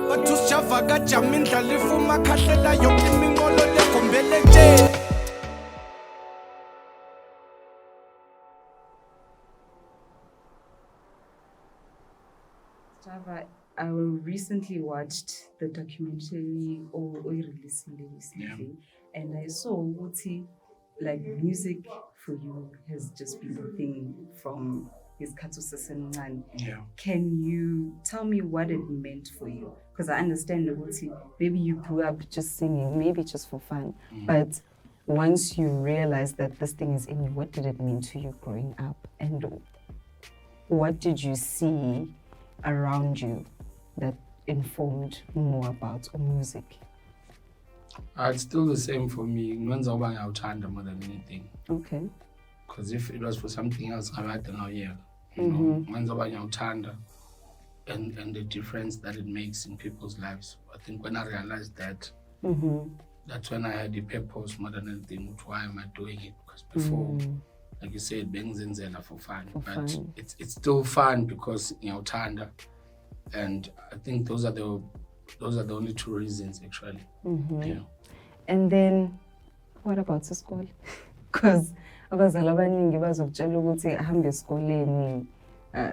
Bathu Sjava kajama indlala ifuma khahlela yonke imingolo legombele nje. Sjava, I recently watched the documentary or released recently, and I saw Wuti, like music for you has just been a thing from his Katusasenman. Yeah. Can you tell me what it meant for you? Because I understand Wuti, maybe you grew up just singing, maybe just for fun, but once you realized that this thing is in you, what did it mean to you growing up? And what did you see around you that informed more about music? It's still the same for me. Ngenza uba ngiyawuthanda more than anything. Okay. Because if it was for something else, I would now yeah. Ngenza uba ngiyawuthanda and the difference that it makes in people's lives. I think when I realized that, that's when I had the purpose more than anything. Why am I doing it? Because before, like you said, bengizenzela for fun. But it's still fun because ngiyawuthanda. And I think those are the only two reasons actually. Yeah. And then what about school? Because abazali abaningi bazokutshela ukuthi ahambe esikoleni,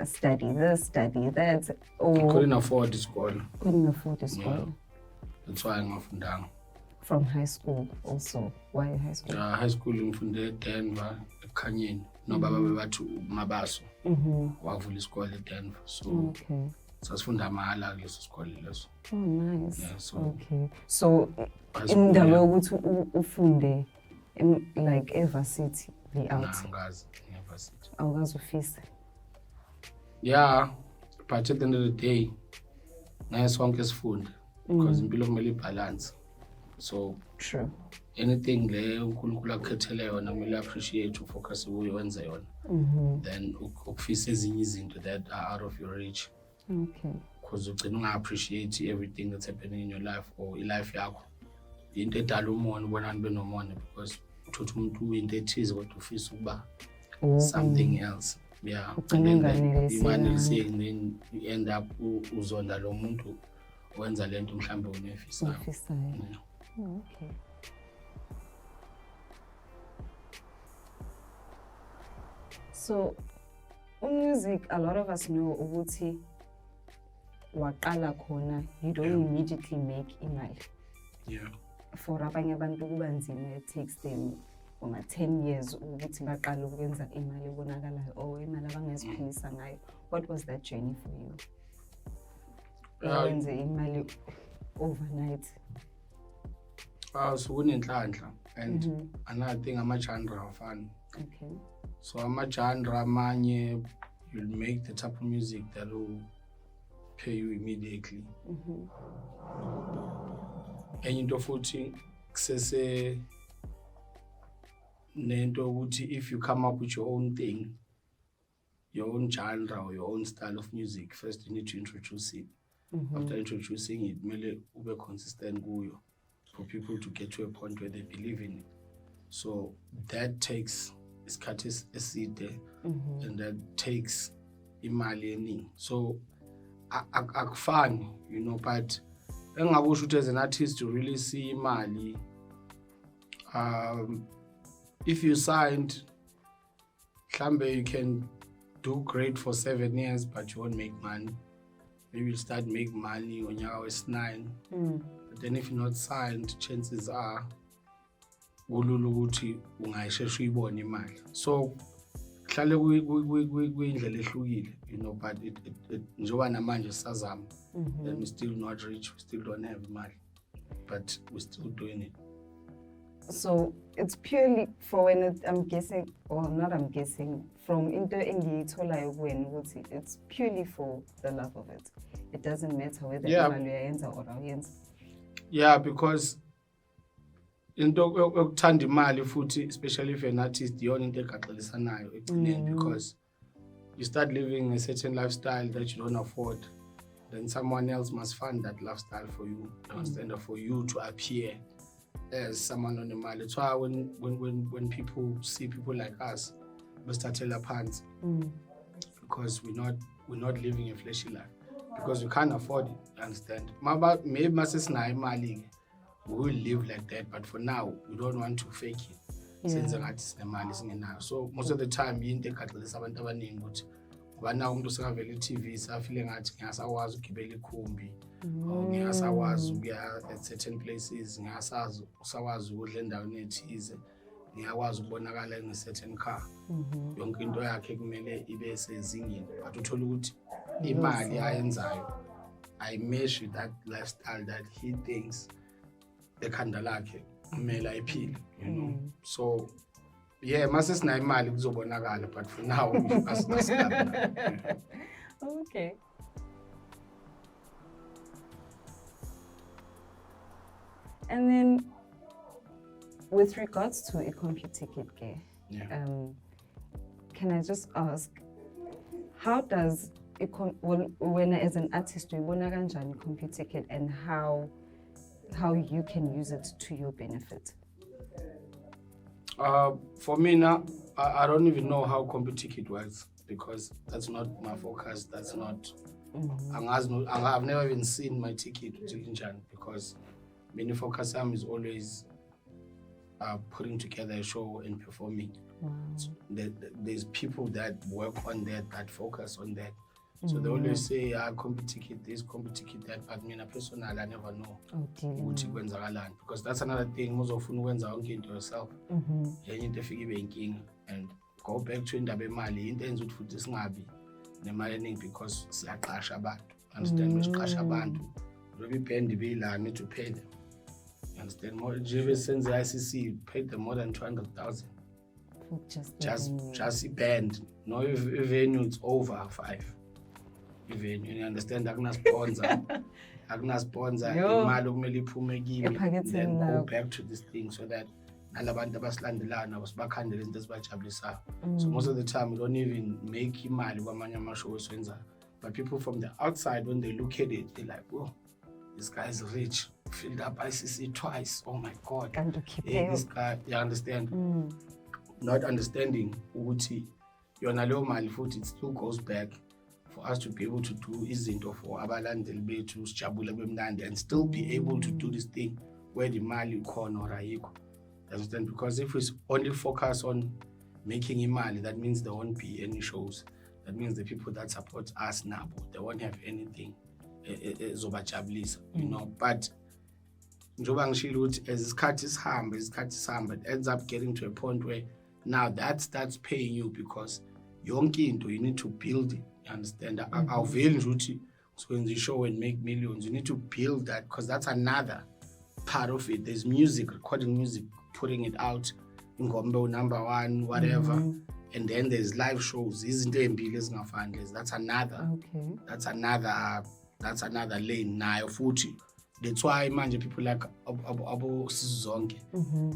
study this, study that. I couldn't afford the school. Couldn't afford the school. Yeah. That's why ngafundanga. From high school also. Why high school? High school ngifunde Denver, eKhanyeni. No baba bebathu Mabaso. Wavula isikole eDenver. So okay. sasifunda mahala kuleso sikole leso. Oh nice. Yeah, so okay. So indawo yokuthi ufunde like evarsity the out. Angazi evarsity. Awukazi ufisa. Yeah, but at the end of the day, ngaye sonke sifunda because impilo kumele ibalance. So true. Anything le uNkulunkulu akukhethele yona kumele appreciate ufocus kuyo wenze yona. Then ukufisa ezinye izinto that are out of your reach. Okay. Because ugcina unga-appreciate everything that's happening in your life or life yakho. Into edala umona ubona nibe nomona because uthatha umuntu into ethize kodwa ufisa ukuba something else. Yeah. And then you end up uzonda lo muntu wenza lento mhlambe unefisayo. Oh, okay. So, music, a lot of us know ukuthi waqala khona, you don't immediately make imali. Yeah. For abanye abantu kuba nzima, it takes them 10 years ukuthi baqale ukwenza imali ebonakalayo or imali abangaziphilisa ngayo. What was that journey for you? Wenze imali overnight. So kunenhlanhla and another thing ama-genre afani. Okay. So ama-genre amanye you'll make the type of music that will pay you immediately. Enye into futhi kusese nento ukuthi if you come up with your own thing, your own genre or your own style of music, first you need to introduce it. After introducing it, mele ube consistent kuyo for people to get to a point where they believe in it. So that takes isikhathi eside and that takes imali eningi. So akufani, you know, but engakusho ukuthi as an artist to really see imali, if you signed, mhlambe you can do great for 7 years but you won't make money. Maybe you'll start making money when you're 9. But then if you're not signed, chances are kulula ukuthi ungayishesha uyibone imali. So hlale kuyindlela ehlukile, you know, but it njoba namanje sazama, then we still not rich, we still don't have money, but we're still doing it. So it's purely for when I'm guessing, or not I'm guessing, from into engiyitholayo kuwena ukuthi it's purely for the love of it. It doesn't matter whether imali uyayenza or awuyenza. Yeah, because into yokuthanda imali futhi, especially if you're an artist, yona into egaxelisanayo ekugcineni, because you start living a certain lifestyle that you don't afford, then someone else must fund that lifestyle for you, instead of for you to appear as someone on the mali. That's why when people see people like us, besithathela phansi because we're not living a fleshy life because we can't afford it, you understand? Maybe masisinayo imali we will live like that, but for now we don't want to fake it. Senze ngathi sinemali singenayo. So most of the time into egaxelisa abantu abaningi ukuthi ngoba nawo umuntu usengavela i-TV safile ngathi ngiyasakwazi ukugibela ikhumbi or ngiyasakwazi ukuya at certain places, ngiyasakwazi ukudla endaweni ethize, ngiyakwazi ukubonakala in a certain car. Yonke into yakhe kumele ibe sezingeni, but uthola ukuthi imali ayenzayo ayimeshi that lifestyle that he thinks ekhanda lakhe kumele ayiphile, you know. So yeah, masesinayo imali kuzobonakala, but for now asinayo. Okay. And then with regards to a Computicket, can I just ask, how does when as an artist you kanjani Computicket and how you can use it to your benefit? For me now, I don't even know how Computicket works because that's not my focus. That's not. I've never even seen my ticket because my focus is always putting together a show and performing. So there's people that work on that focus on that. So they always say, Computicket this, Computicket that, but me personally, I never know because that's another thing. Most often when you into yourself, you need to figure and go back to indaba emali. Into enza ukuthi futhi singabi nemali because siyaqasha abantu. Understand? Masiqasha abantu, lobi band bilana to pay them. Understand? More since the ICC paid them more than 200,000. Just band. No venue it's over 5. Even you understand, akuna sponsor imali okumele iphume kimi, then go back to this thing so that nalabantu abasilandelana basibakhandela izinto ezibajabulisayo. So most of the time we don't even make imali kwamanye amashow esiwenzayo, but people from the outside when they look at it they're like, oh, this guy is rich, filled up ICC twice, oh my god, this guy, you understand? Not understanding ukuthi yona leyo mali futhi it still goes back for us to be able to do izinto for abalandeli bethu sijabule bemnandi and still be able to do this thing where the mali ikhona or ayikho. Understand? Because if we only focus on making imali, that means there won't be any shows. That means the people that support us now, they won't have anything zobajabulisa, you know. But njoba ngishilo ukuthi as isikhathi sihamba it ends up getting to a point where now that starts paying you because yonke into you need to build it. You understand? Awuveli nje ukuthi swenza show and make millions. You need to build that because that's another part of it. There's music, recording music, putting it out, Inkhop number 1, whatever. And then there's live shows. Izinto embili ezingafani. That's another. Okay. That's another lane nayo futhi. That's why manje people like abo Sizonke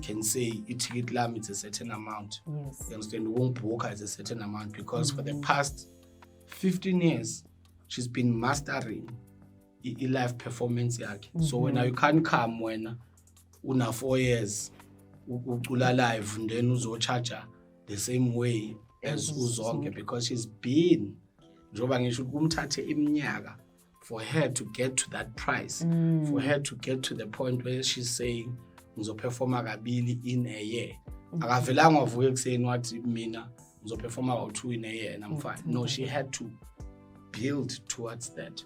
can say i-ticket lami it's a certain amount. Yes. You understand? Won't is a certain amount because for the past 15 years she's been mastering i-live performance yakhe. So when you can't come when una 4 years ucula live and then uzocharger the same way as Uzonke because she's been njoba ngisho kumthathe iminyaka for her to get to that price, for her to get to the point where she's saying ngizoperforma kabili in a year. Akavelanga wavuka ekuseni wathi mina ngizoperforma ka2 in a year and I'm fine. No, she had to build towards that.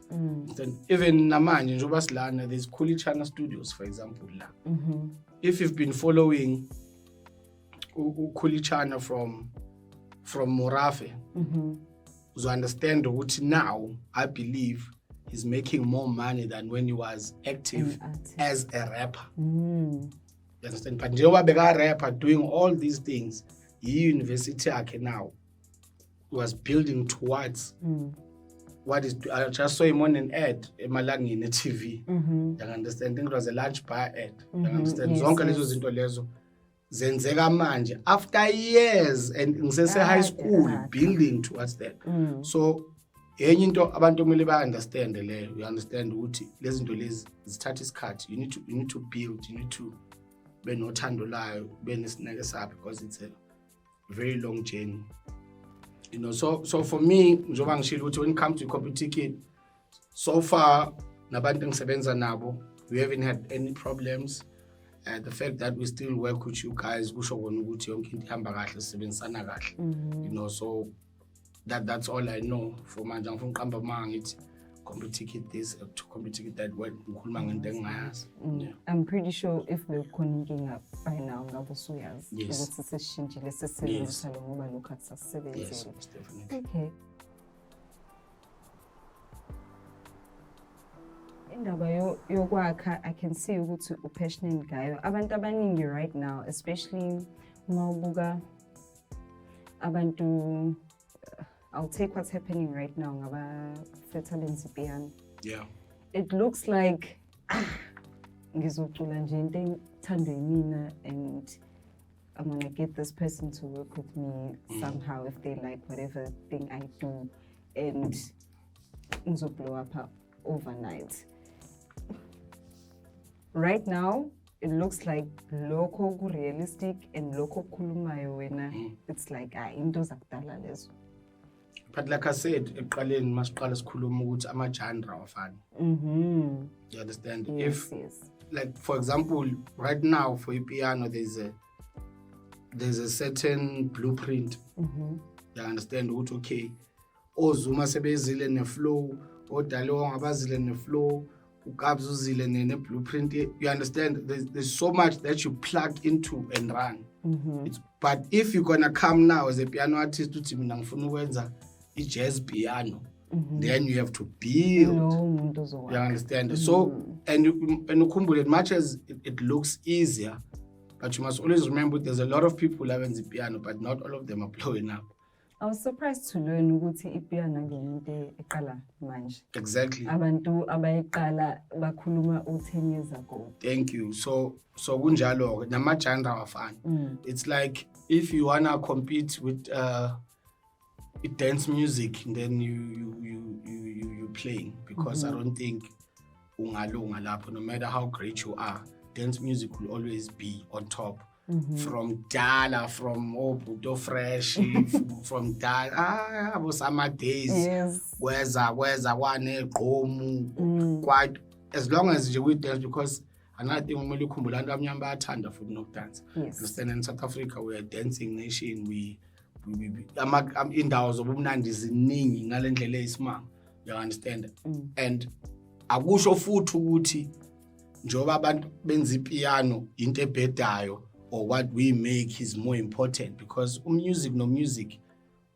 Then even namanje njoba silana, there's Kulichana Studios for example la. If you've been following Kulichana from Morafe, you understand ukuthi now I believe he's making more money than when he was active as a rapper. You understand? But njengoba beka rapper doing all these things, university yakhe now was building towards what is. I just saw him on an ad emalangeni TV. You understand? I think it was a lunch bar ad. You understand? Zonke lezo zinto lezo zenzeka manje after years and ngisese high school building towards that. So enye into abantu kumele ba understand le, you understand ukuthi lezi zinto lezi zithatha isikhathi. You need to build, you need to be nothando layo, be nesineke sakho because it's a very long journey. You know, so for me, njengoba ngishilo ukuthi when it comes to Computicket, so far nabantu engisebenza nabo, we haven't had any problems. The fact that we still work with you guys, kusho kona ukuthi yonke into ihamba kahle, sisebenzisana kahle. You know, so that's all I know for manje. Ngifuna uqamba manga ngithi Computicket this to Computicket that word ngikhuluma ngento engayazi. I'm pretty sure if we're connecting up by now ngabe usuyazi Yes. ukuthi sesishintshile sesisebenzisa lo ngoba lokho Yes, akusasebenzile. most definitely. Okay. Indaba yokwakha, I can see ukuthi u-passionate ngayo. Abantu abaningi right now, especially uma ubuka abantu, I'll take what's happening right now ngaba-talents piano. Yeah. It looks like ngizocula nje into ethandwa yimina and I'm gonna get this person to work with me somehow if they like whatever thing I do and ngizoblow up overnight. Right now, it looks like loco realistic and loco khulumayo wena. It's like into zakudala lezo. But like I said, ekuqaleni masiqala sikhuluma ukuthi ama-genre awafani. You understand? Yes, If like for example, right now for piano there's a certain blueprint. You understand ukuthi okay, oZuma sebezile ne-flow, oDalo ngabazile ne-flow, uKabs uzile ne-blueprint. You understand? There's so much that you plug into and run. But if you're gonna come now as a piano artist uthi mina ngifuna ukwenza i-jazz piano, then you have to build. You understand? So and ukhumbule, as much as it looks easier, but you must always remember there's a lot of people abenza piano, but not all of them are blowing up. I was surprised to learn ukuthi ipiano ngento eqala manje. Exactly. Abantu abayiqala bakhuluma 10 years ago. Thank you. So kunjalo nama-genre awafani. It's like if you wanna compete with dance music, then you playing, because I don't think ungalunga lapho. No matter how great you are, dance music will always be on top. From Dala, from Budo Fresh, from Dala, was summer days. Yes. Where's one quite as long as you with dance, because another thing when you come to London, tanda for no dance. Yes. Understand, in South Africa we are a dancing nation. We indawo zobumnandi ziningi ngalendlela eyisimanga. You understand? And akusho futhi ukuthi njoba abantu benza ipiano into ebhedayo or what we make is more important, because music no music,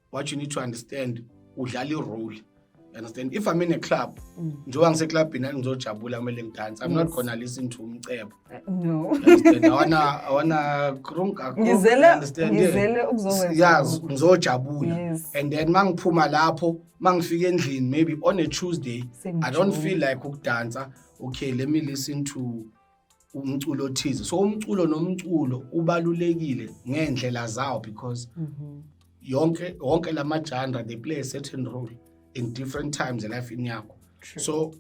what you need to understand udlala role. You understand? If I'm in a club, njoba ngise club ina ngizojabula kumele ngidance, I'm not gonna listen to umcebo. No. Understand? I wanna krunka. Ngizele ukuzokwenza. Yes, ngizojabula. Yes. And then mangiphuma lapho, mangifika endlini maybe on a Tuesday, I don't feel like ukudansa. Okay, let me listen to umculo thize. So umculo nomculo ubalulekile ngendlela zawo, because yonke lama-genre they play a certain role in different times elifini yakho. So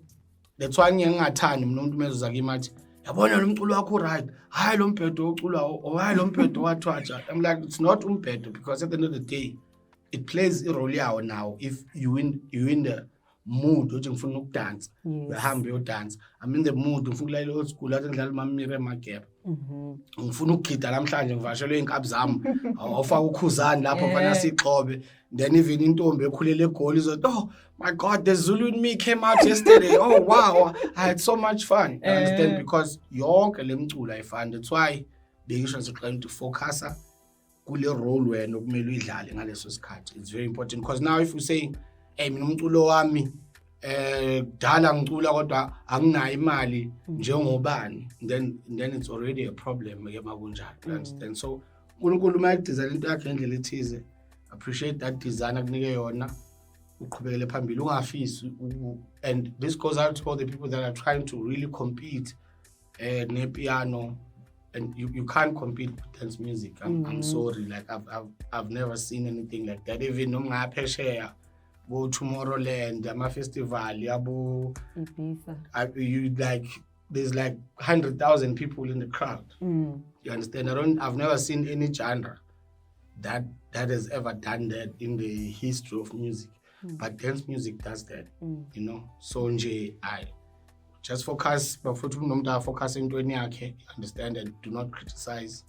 that's why ngingathandi umuntu mezoza kimi athi yabona lo mculo wakho right, hayi lo mbhedo ucula o hayi lo mbhedo wathwatsha. I'm like, it's not umbhedo, because at the end of the day it plays a role yawo now. If you in the mood uthi ngifuna ukudansa, uhambe uyodance. I'm in the mood ngifuna ukulalela old school athi ngidlala mamire emagap. Ngifuna ukugida namhlanje ngivashelwe inkabi zami, awufaka ukhuzani lapho mfana sixhobe. Then even intombi ekhulele egoli izothi, oh my God, the Zulu in me came out yesterday. Oh wow, I had so much fun. You understand? Because yonke le mculo ayifani. That's why bengisho siqala to focus kule role wena okumele uyidlale ngaleso sikhathi. It's very important, because now if you saying mina umculo wami dala ngicula kodwa anginayo imali njengobani, then it's already a problem ke makunjalo. You understand? So uNkulunkulu uma design into yakhe ngendlela ethize, appreciate that design akunike yona, uqhubekele phambili ungafisi. And this goes out to all the people that are trying to really compete ne-piano, and you can't compete with dance music. I'm sorry, like I've never seen anything like that. Even ngapesheya go Tomorrowland, festival, you like there's like 100,000 people in the crowd. You understand? I've never seen any genre that has ever done that in the history of music. But dance music does that, you know. So nje, I just focus, but for focus into any understand and do not criticize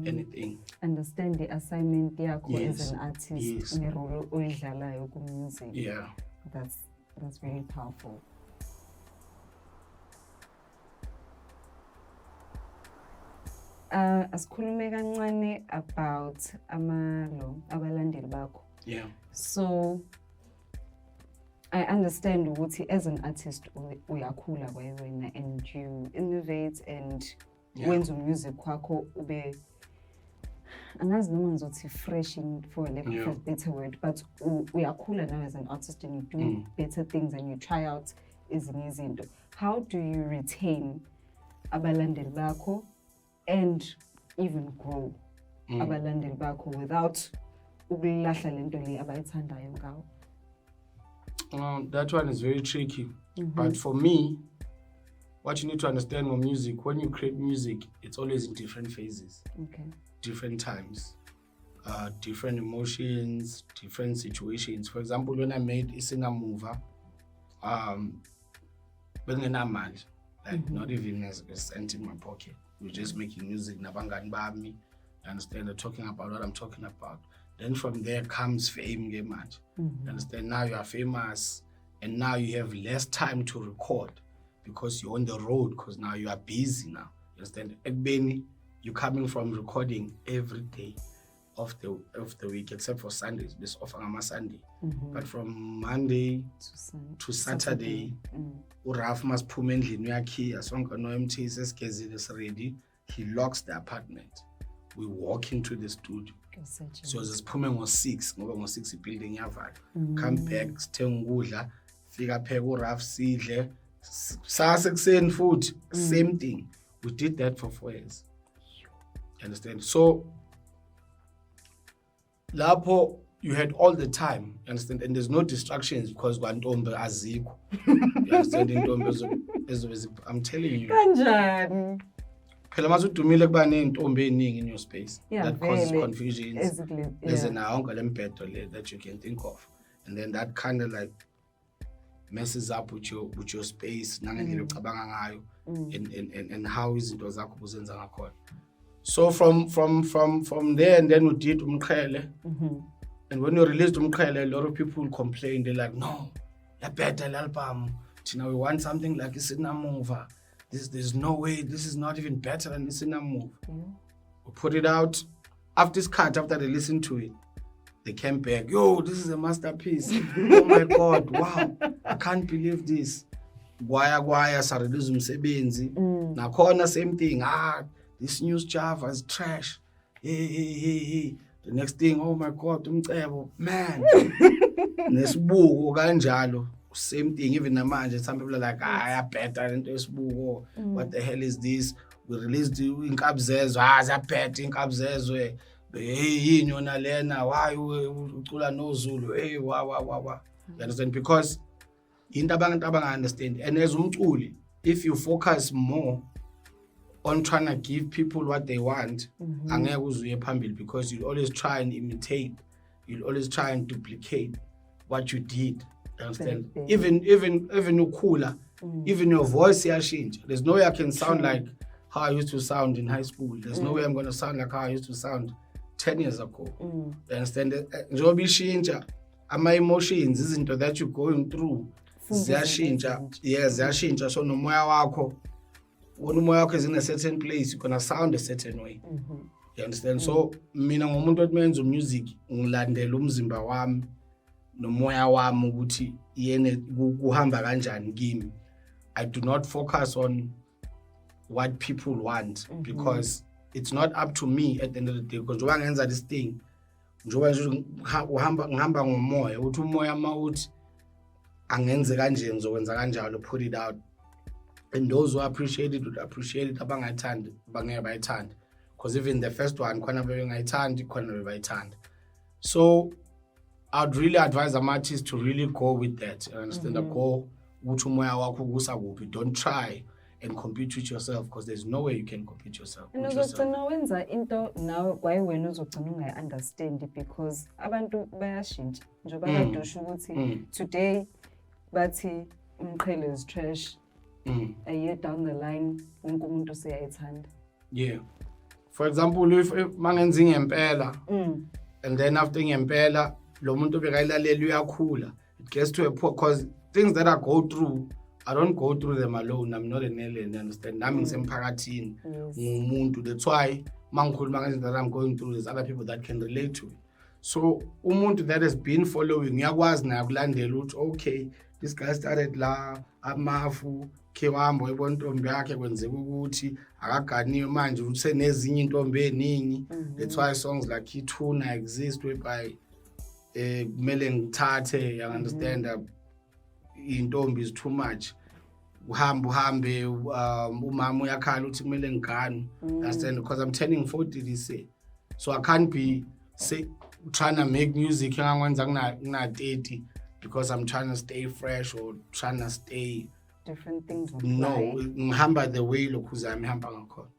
anything. Understand the assignment yakho Yes. as an artist, Yes. nerolo oyidlalayo ku-music. Yeah. That's very powerful. Asikhulume kancane about abalandeli bakho. Yeah. So I understand ukuthi as an artist uyakhula wena and you innovate and wenza music kwakho ube angazi noma ngizothi fresh for lack of a better word, but uyakhula now as an artist and you do better things and you try out ezinye izinto. How do you retain abalandeli bakho and even grow abalandeli bakho without ukulahla lento le abayithandayo ngawo? That one is very tricky. But for me, what you need to understand with music, when you create music, it's always in different phases, different times, different emotions, different situations. For example, when I made Isinamuva, like not even a cent in my pocket. We're just making music, nabangani bami, understand, they're talking about what I'm talking about. Then from there comes fame, much. Understand? Now you are famous, and now you have less time to record because you're on the road. Because now you are busy now. Understand? You're coming from recording every day of the week, except for Sundays. This often on a Sunday, but from Monday to Saturday, Uraf must pull endlini yakhe asonke no MT seskezile ready. He locks the apartment. We walk into the studio. So siphume ngo-6 ngoba ngo-6 ibuilding yavala. Come back sithenga ukudla, fika pheka uRaf sidle. Sasekuseni futhi same thing. We did that for 4 years. You understand? So lapho you had all the time, you understand, and there's no distractions because kwantombe azikho. You understand? I'm telling you. Kanjani? Phela mase udumile kuba nentombe eningi in your space. Yeah, that causes really. confusions. There's an ahonga lempetho that you can think of, and then that kind of like messes up with your space nangendlela ucabanga ngayo and how izinto zakho uzenza ngakhona. So from there, and then we did Umqhele. And when you released Umqhele, a lot of people complain. They're like, no, you're better album. Now we want something like Isinamuva. There's no way. This is not even better than Isinamuva. We put it out. After they listened to it, they came back. Yo, this is a masterpiece. Oh my God, wow. I can't believe this. Gwaya, sarelease umsebenzi. Nakhona same thing. This new Sjava is trash. Hey. The next thing, oh my God, umcebo, man. Nesibuko kanjalo. Same thing, even namanje. Some people are like, I better than Nesibuko. What the hell is this? We released the Inkhop zaphethe Inkhop zezwe. Hey, nyona lena, why ucula no Zulu? Hey, wa. You understand? Because into abantu understand. And as umculi, if you focus more on trying to give people what they want, angeke uzuye phambili, because you'll always try and imitate, you'll always try and duplicate what you did. Understand? Even ukhula, even your voice iyashintsha. There's no way I can sound like how I used to sound in high school. There's no way I'm going to sound like how I used to sound 10 years ago. You understand? Njengoba ishintsha, ama emotions, izinto that you're going through ziyashintsha. Yes, ziyashintsha. So nomoya wakho, when umoya wakho is in a certain place, you're going to sound a certain way. You understand? So mina ngomuntu omenza music, ngilandela umzimba wami nomoya wami ukuthi yene kuhamba kanjani kimi. I do not focus on what people want, because it's not up to me at the end of the day. Because njengoba ngenza this thing, njengoba nje ngihamba ngomoya, uthi umoya mawuthi angenze kanje ngizokwenza kanjalo, put it out. And those who appreciate it would appreciate it, abangayithandi bangeke bayithande. Because even the first one, khona bengayithandi, khona bebayithanda. So I'd really advise an artist to really go with that. You understand? Go uthi umoya wakho kusa kuphi. Don't try and compete with yourself, because there's no way you can compete yourself And with yourself. uzogcina wenza into now why wena uzogcina ungayi-understand because abantu bayashintsha njengoba kade usho ukuthi today bathi umqhele is trash, a year down the line wonke umuntu useyayithanda. Yeah. For example, if mangenza ngempela and then after ngempela lo muntu bekayilalela uyakhula, it gets to a point, because things that I go through, I don't go through them alone. I'm not an alien, understand? Nami ngisemphakathini ngumuntu. That's why mangikhuluma ngezinto that I'm going through, there's other people that can relate to it. So umuntu that has been following uyakwazi naye ukulandela ukuthi okay, this guy started la amafu khewamba uyibona intombi yakhe kwenzeka ukuthi akaganiwe manje usenezinye intombi eningi. That's why songs like Ithuna exist whereby kumele ngithathe, you understand, intombi is too much. Uhambe umama uyakhala uthi kumele ngigane, understand, because I'm turning 40 this year. So I can't be trying to make music ngangwenza ngina 30 because I'm trying to stay fresh or trying to stay different things. No, ngihamba the way lokhu zami hamba ngakhona.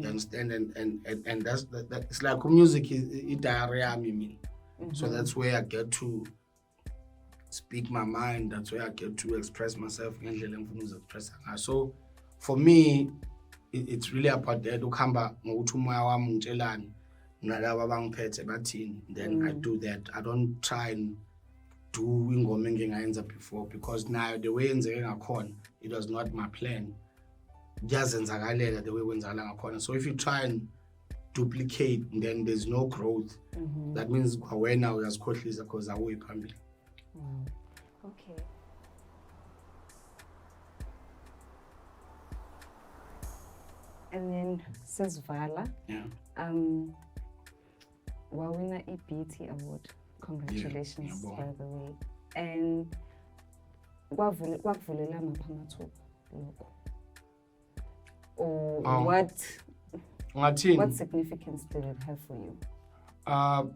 You understand, and that's that it's like music is a diary yami mina. So that's where I get to speak my mind. That's where I get to express myself. So for me, it's really about that. Ukuhamba ngokuthi umoya wami ngitshelani nalabo abangiphethe bathini. Then I do that. I don't try and do ingoma engingayenza before, because now the way enzeke ngakhona, it was not my plan. Kuyazenzakalela the way wenzakala ngakhona. So if you try and duplicate, then there's no growth. That means wena uyazikhohlisa because awuyi phambili. Okay. And then Sezvala. Yeah. Wawina BET Award. Congratulations, yeah, by the way. And kwakuvulela maphi amathuba lokho? Or what significance did it have for you?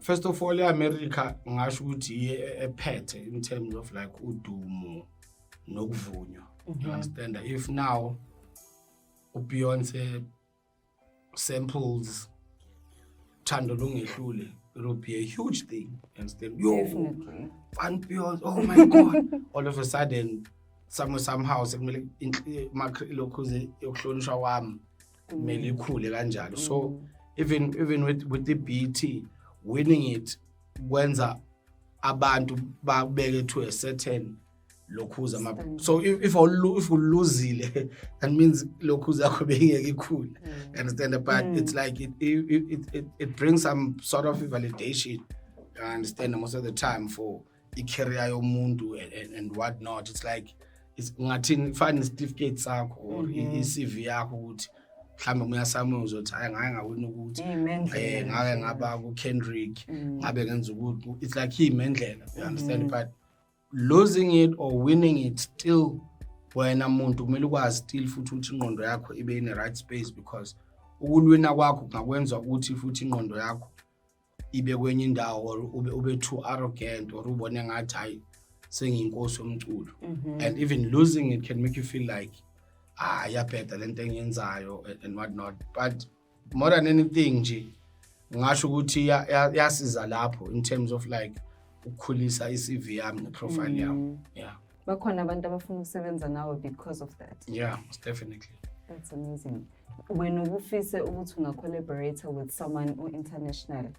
First of all, America ngasho ukuthi ephethe in terms of like udumo nokuvunywa. You understand? If now Beyonce samples Thando Lungehlule, it will be a huge thing. Understand? Definitely. Fan Beyonce, oh my God! All of a sudden, somehow sekumele lokhuze yokuhlonishwa wami kumele ikhule kanjalo. So even with the BET, winning it kwenza abantu babeke to a certain lokhuza. So if uluzile, that means lokhuza yakho bengeke ikhule. Understand? But it's like it brings some sort of validation. I understand most of the time for i-career yomuntu and whatnot. It's like it's ngathi fine certificate sakho or i-CV yakho ukuthi mhlambe muyasama uzothi hayi ngake ngawina ukuthi ngake ngaba ku-Kendrick ngabe ngenza ukuthi. It's like imendlela, you understand? But losing it or winning it, still wena muntu kumele ukwazi still futhi ukuthi ingqondo yakho ibe in the right space, because ukulwina kwakho kungakwenza ukuthi futhi ingqondo yakho ibe kwenye indawo or ube too arrogant or ubone ngathi hayi sengiyinkosi yomculo. And even losing it can make you feel like yabheda lento engiyenzayo and whatnot. But more than anything nje ngisho ukuthi yasiza lapho in terms of like ukukhulisa i-CV yami ne-profile yami. Yeah. Bakhona abantu abafuna ukusebenza nawe because of that. Yeah, most definitely. That's amazing. When ubufise ukuthi unga-collaborate with someone international?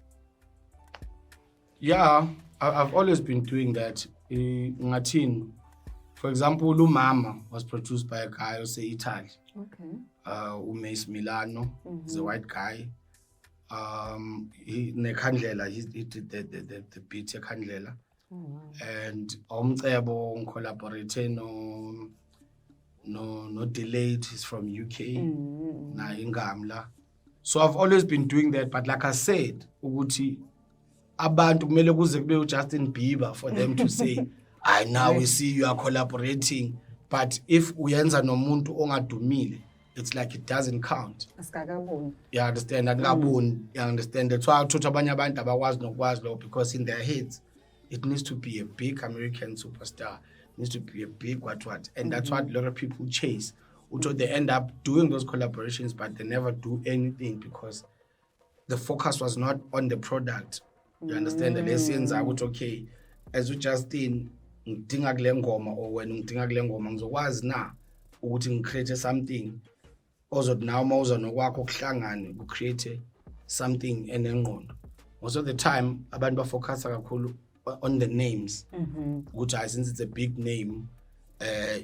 Yeah, I've always been doing that. Ngathini, for example, Umama was produced by a guy who's Italy. Okay. Umace Milano, he's a white guy. He did the beat Khandlela. And Omcebo collaborated no delayed. He's from UK. Na ingamla. So I've always been doing that, but like I said, ukuthi abantu kumele kuze kube Justin Bieber for them to say, now we see you are collaborating. But if uyenza nomuntu ongadumile, it's like it doesn't count. You understand? You understand? That's why I told abanye abantu abakwazi nokwazi lo, because in their heads it needs to be a big American superstar. It needs to be a big what. And that's what a lot of people chase. Until they end up doing those collaborations, but they never do anything because the focus was not on the product. You understand? The lessons I would okay, as you Justin ngidinga kule ngoma or when ngidinga kule ngoma ngizokwazi na ukuthi ngicreate something ozothi nawe mawuza nokwakho kuhlangane ku-create something enengqondo. Most of the time abantu bafocusa kakhulu on the names ukuthi since it's a big name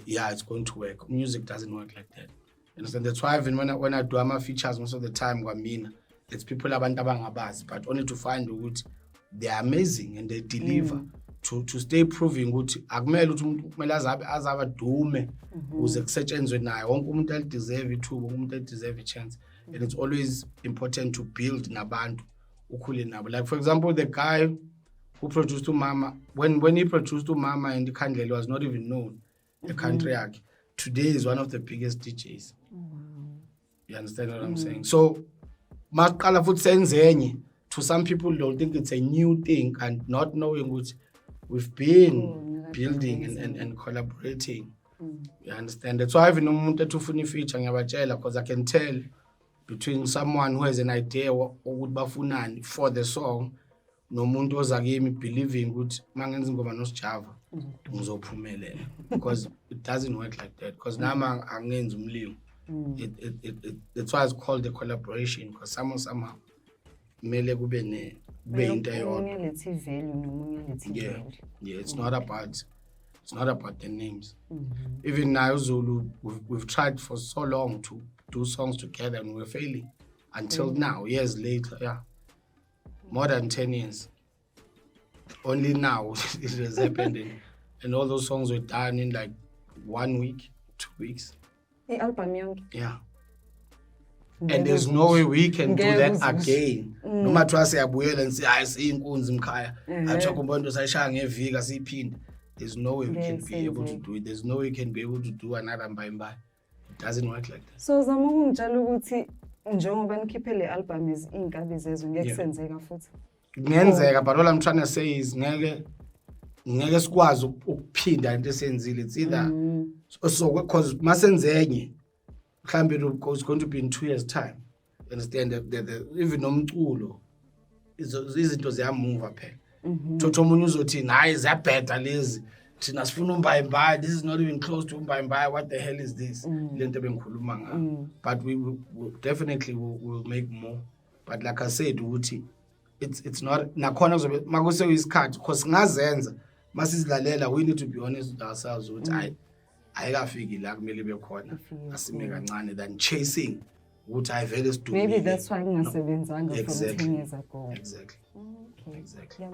yeah, it's going to work. Music doesn't work like that. You understand? That's why even when I do my features most of the time kwamina it's people abantu abangabazi but only to find ukuthi they are amazing and they deliver to stay proving ukuthi akumele ukuthi umuntu kumele azabe dume uze kusetshenzwe naye wonke umuntu alideserve ithuba umuntu alideserve a chance and it's always important to build nabantu ukhule nabo. Like for example the guy who produced Umama, when he produced Umama and the Cartel was not even known the country yakhe, today is one of the biggest DJs. You understand what I'm saying? So maqala futhi senzenye, to some people they'll think it's a new thing and not knowing what we've been building and collaborating. You understand? That's why even umuntu etufuna feature ngiyabatshela because I can tell between someone who has an idea ukuthi bafunani for the song nomuntu oza kimi believing ukuthi mangenza ingoma no Sjava ngizophumelela because it doesn't work like that because nama angenza umlilo. That's why it's called a collaboration because somehow mele kube into eyodwa. Yeah, it's not about the names. Even now Zulu we've tried for so long to do songs together and we're failing until now, years later. Yeah, more than 10 years. Only now it has happened and all those songs were done in like 1 week, 2 weeks. Yeah. And there's no way we can do that again. No matter what I say, and say, I see inkunzi mkhaya. I talk about those ngevika siphinde. There's no way we can be able to do it. There's no way we can be able to do another by. It doesn't work like that. So zama ungitshela ukuthi njengoba nikhiphe le album is inkabi zezwe ngekusenzeka futhi. Kungenzeka, but all I'm trying to say is ngeke sikwazi ukuphinda into esenzile. It's either so because masenzenye mhlambe it's going to be in 2 years time. You understand the even nomculo izinto ziyamove phela. Thotho umuntu uzothi hayi ziyabheda lezi thina sifuna umbayimbayi, this is not even close to umbayimbayi, what the hell is this lento bengikhuluma ngayo. But we will definitely will make more, but like I said ukuthi it's not nakhona kuzobe makuse isikhathi because singazenza masizilalela. We need to be honest with ourselves ukuthi ayikafiki la kumele bekhona asime kancane than chasing ukuthi ayivele sidume. Maybe that's why ngingasebenzanga from 10 years ago. Exactly. Okay. Exactly. Yeah,